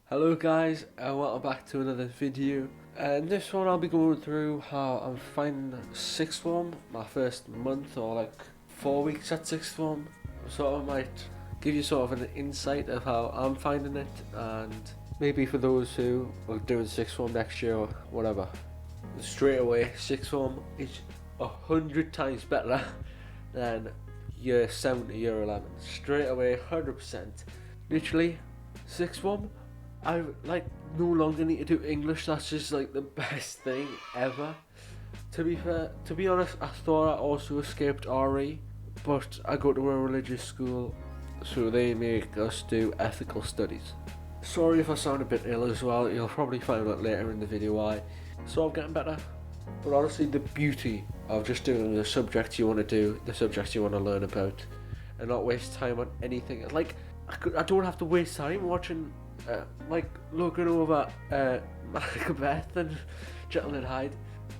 Hello guys, and welcome back to another video. And this one I'll be going through how I'm finding sixth form, my first month or like 4 weeks at sixth form. Sort of might give you sort of an insight of how I'm finding it, and maybe for those who are doing sixth form next year or whatever. Straight away, sixth form is 100 times better than year 7 to year 11. Straight away, 100%. Literally, sixth form, I like no longer need to do English. That's just like the best thing ever. To be honest, I thought I also escaped RE, but I go to a religious school, so they make us do ethical studies. Sorry if I sound a bit ill as well. You'll probably find out later in the video why. So I'm getting better. But honestly, the beauty of just doing the subjects you want to do, the subjects you want to learn about, and not waste time on anything. Like I don't have to waste time watching. Like looking over Macbeth and Jekyll and Hyde.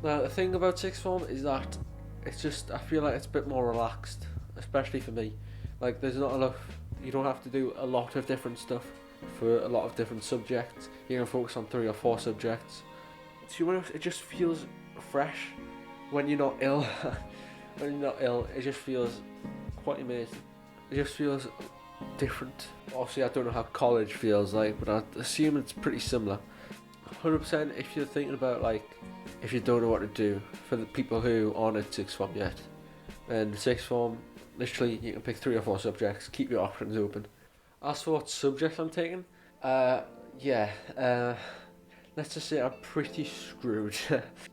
Now the thing about sixth form is that it's just, I feel like it's a bit more relaxed, especially for me. Like there's not enough, you don't have to do a lot of different stuff for a lot of different subjects. You can focus on 3 or 4 subjects. It just feels fresh when you're not ill. When you're not ill, it just feels quite amazing. It just feels different. Obviously I don't know how college feels like, but I assume it's pretty similar. 100% if you're thinking about, like, if you don't know what to do, for the people who aren't at sixth form yet. And sixth form, literally you can pick 3 or 4 subjects, keep your options open. As for what subject I'm taking, let's just say I'm pretty screwed.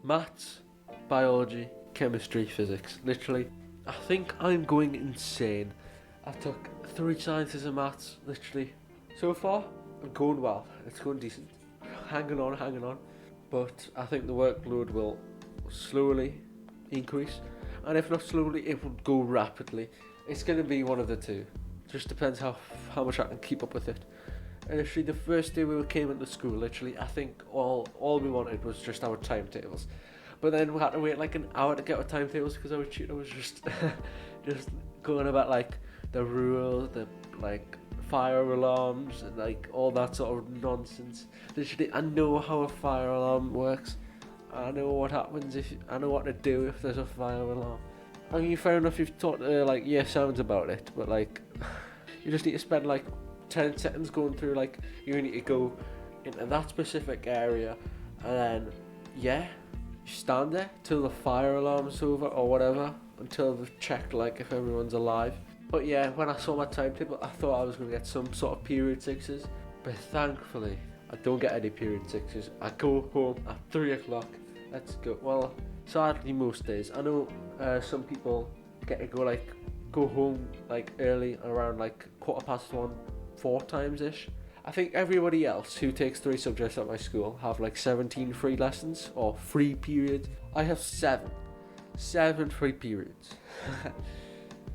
Maths, biology, chemistry, physics. Literally, I think I'm going insane. I took 3 sciences and maths, literally. So far, I'm going well. It's going decent. Hanging on. But I think the workload will slowly increase. And if not slowly, it will go rapidly. It's going to be one of the two. Just depends how much I can keep up with it. And literally, the first day we came into school, literally, I think all we wanted was just our timetables. But then we had to wait like an hour to get our timetables because our tutor was just going about like the rules, the like fire alarms and like all that sort of nonsense. Literally, I know how a fire alarm works. I know what happens I know what to do if there's a fire alarm. I mean, fair enough, you've taught like year 7s about it, but like you just need to spend like 10 seconds going through, like you need to go into that specific area, and then you stand there till the fire alarm's over or whatever, until they've checked like if everyone's alive. But yeah, when I saw my timetable, I thought I was going to get some sort of period 6s, but thankfully I don't get any period 6s. I go home at 3 o'clock. Let's go. Well, sadly most days. I know some people get to go home like early, around like 1:15, 4 times ish. I think everybody else who takes 3 subjects at my school have like 17 free lessons or free periods. I have 7 free periods.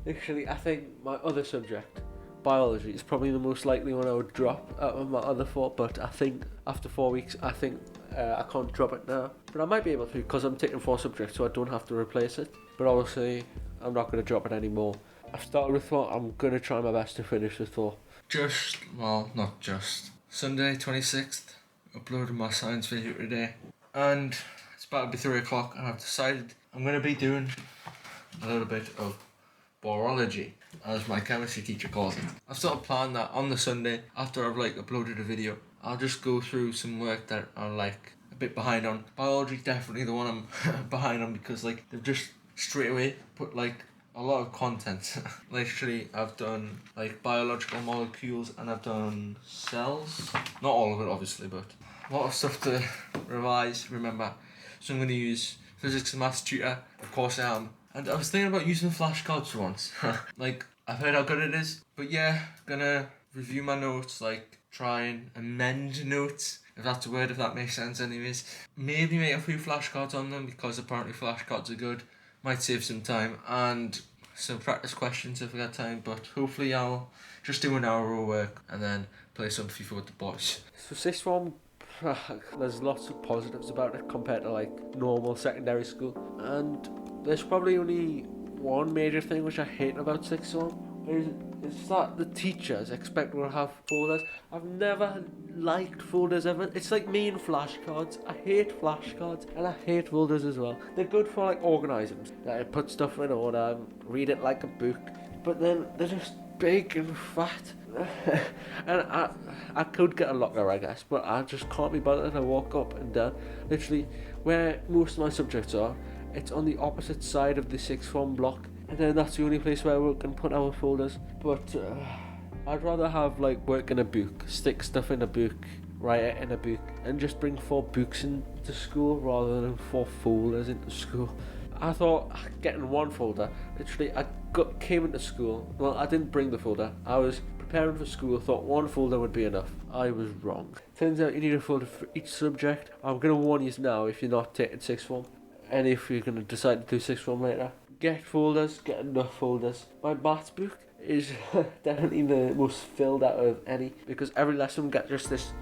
Actually, I think my other subject, biology, is probably the most likely one I would drop out of my other 4, but I think after 4 weeks, I think I can't drop it now. But I might be able to because I'm taking 4 subjects, so I don't have to replace it. But obviously, I'm not going to drop it anymore. I've started with 4, I'm going to try my best to finish with 4. Not just. Sunday 26th, uploaded my science video today. And it's about to be 3 o'clock, and I've decided I'm going to be doing a little bit of borology, as my chemistry teacher calls it. I've sort of planned that on the Sunday, after I've like uploaded a video, I'll just go through some work that I'm like a bit behind on. Biology, definitely the one I'm behind on, because like they've just straight away put like a lot of content. Literally, I've done like biological molecules and I've done cells. Not all of it obviously, but a lot of stuff to revise, remember. So I'm going to use physics and maths tutor, of course I am. And I was thinking about using flashcards for once. Like, I've heard how good it is. But yeah, gonna review my notes, like try and amend notes, if that's a word, if that makes sense anyways. Maybe make a few flashcards on them, because apparently flashcards are good. Might save some time, and some practice questions if I got time, but hopefully I'll just do an hour of work and then play some FIFA with the boys. So sixth form, there's lots of positives about it compared to like normal secondary school, and there's probably only one major thing which I hate about sixth form, is that the teachers expect me to have folders. I've never liked folders ever. It's like me and flashcards. I hate flashcards and I hate folders as well. They're good for like organising. I put stuff in order, read it like a book, but then they're just big and fat. And I could get a locker, I guess, but I just can't be bothered to walk up and down. Literally, where most of my subjects are, it's on the opposite side of the sixth form block, and then that's the only place where we can put our folders. But I'd rather have like work in a book, stick stuff in a book, write it in a book, and just bring 4 books into school rather than 4 folders into school. I thought getting 1 folder, literally came into school, well, I didn't bring the folder, I was preparing for school, thought 1 folder would be enough. I was wrong. Turns out you need a folder for each subject. I'm going to warn you now if you're not taking sixth form, and if you're going to decide to do sixth form later. Get folders, get enough folders. My maths book is definitely the most filled out of any, because every lesson gets just this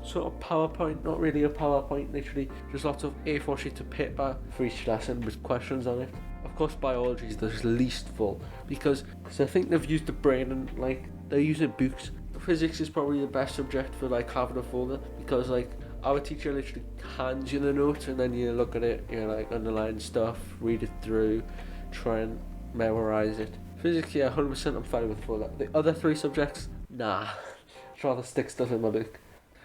sort of PowerPoint, not really a PowerPoint, literally just lots of A4 sheets of paper for each lesson with questions on it. Of course, biology is the least full because I think they've used the brain and like they're using books. Physics is probably the best subject for like having a folder, because like our teacher literally hands you the notes and then you look at it, you like underline stuff, read it through, try and memorize it. Physics, yeah, 100% I'm fine with folder. The other 3 subjects, nah, I'd rather stick stuff in my book.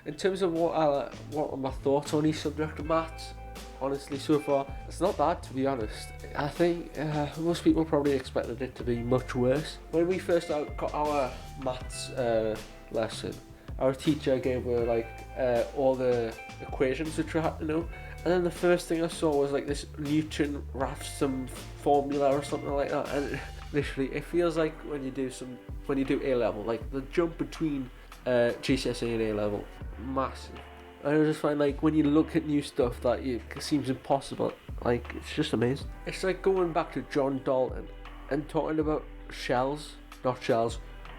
In terms of what are my thoughts on each subject of maths, honestly, so far, it's not bad, to be honest. I think most people probably expected it to be much worse. When we first got our maths lesson, our teacher gave her like all the equations which we had to know, and then the first thing I saw was like this Newton-Raphson formula or something like that, and literally it feels like when you do A level, like the jump between GCSE and A level, massive. I just find like when you look at new stuff that it seems impossible, like it's just amazing. It's like going back to John Dalton and talking about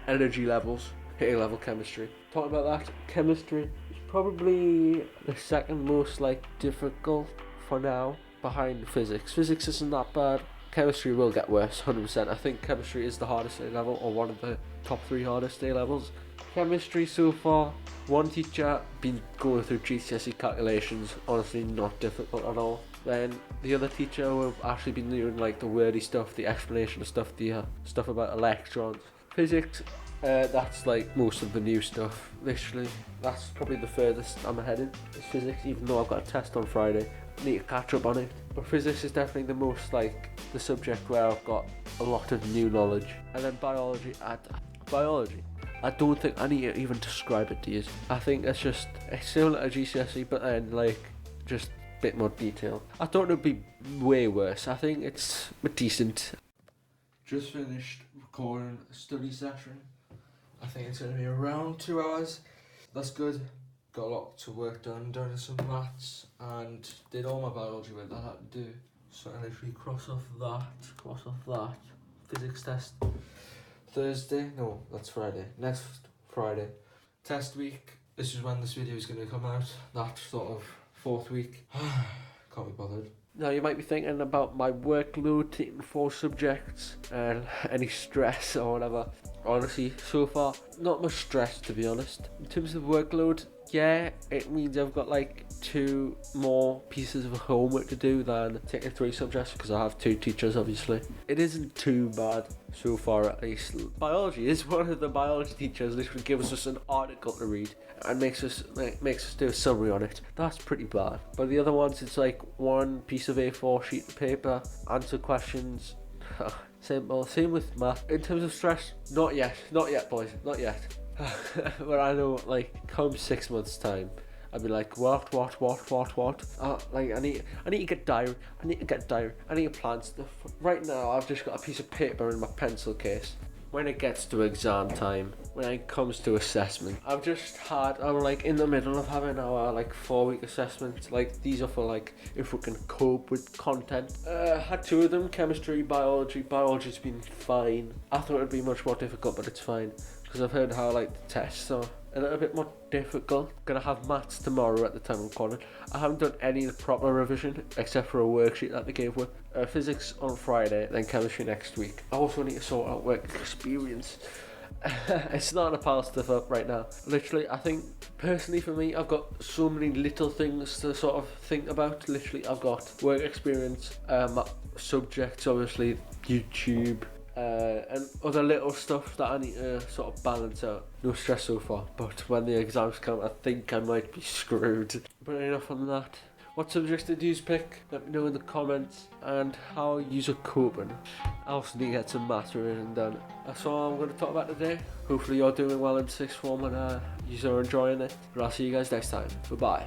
energy levels, A level chemistry. Talking about that, chemistry is probably the second most like difficult for now, behind physics. Physics isn't that bad. Chemistry will get worse, 100%. I think chemistry is the hardest A level, or one of the top 3 hardest A levels. Chemistry so far, one teacher been going through GCSE calculations, honestly not difficult at all. Then the other teacher who have actually been doing like the wordy stuff, the explanation of stuff, the stuff about electrons. Physics, that's like most of the new stuff, literally. That's probably the furthest I'm heading, is physics, even though I've got a test on Friday. Need to catch up on it. But physics is definitely the most like the subject where I've got a lot of new knowledge. And then biology, I don't think I need to even describe it to you. I think it's similar to GCSE, but then like just a bit more detail. I thought it would be way worse. I think it's decent. Just finished recording a study session. I think it's going to be around 2 hours. That's good. Got a lot to work done some maths, and did all my biology work that I had to do. So I literally cross off that. Physics test Thursday, no, that's Friday. Next Friday. Test week, this is when this video is going to come out. That sort of 4th week. Can't be bothered. Now you might be thinking about my workload, taking 4 subjects and any stress or whatever. Honestly, so far, not much stress to be honest. In terms of workload, yeah, it means I've got like 2 more pieces of homework to do than taking 3 subjects, because I have 2 teachers obviously. It isn't too bad so far, at least. Biology is one of the biology teachers literally gives us an article to read and makes us do a summary on it. That's pretty bad. But the other ones, it's like 1 piece of A4 sheet of paper, answer questions. Simple. Same with math. In terms of stress, not yet boys, not yet. But I know like come 6 months time, I'd be like what? Like I need to get diary, I need to plan stuff. Right now I've just got a piece of paper in my pencil case. When it gets to exam time, when it comes to assessment, I'm like in the middle of having our like 4-week assessments. Like these are for like if we can cope with content. Had 2 of them, chemistry, biology. Biology's been fine. I thought it'd be much more difficult, but it's fine, because I've heard how like the tests are a little bit more difficult. Gonna have maths tomorrow at the time of recording. I haven't done any proper revision except for a worksheet that they gave me. Physics on Friday, then chemistry next week. I also need to sort out work experience. it's not a pile stuff up right now. Literally, I think personally for me, I've got so many little things to sort of think about. Literally, I've got work experience, my subjects, obviously YouTube, and other little stuff that I need to sort of balance out. No stress so far, but when the exams come, I think I might be screwed. But enough on that. What subjects did you pick? Let me know in the comments, and how you are coping. I also need to get some maths revision done. That's all I'm going to talk about today. Hopefully you're doing well in sixth form and you are enjoying it. But I'll see you guys next time. Bye bye.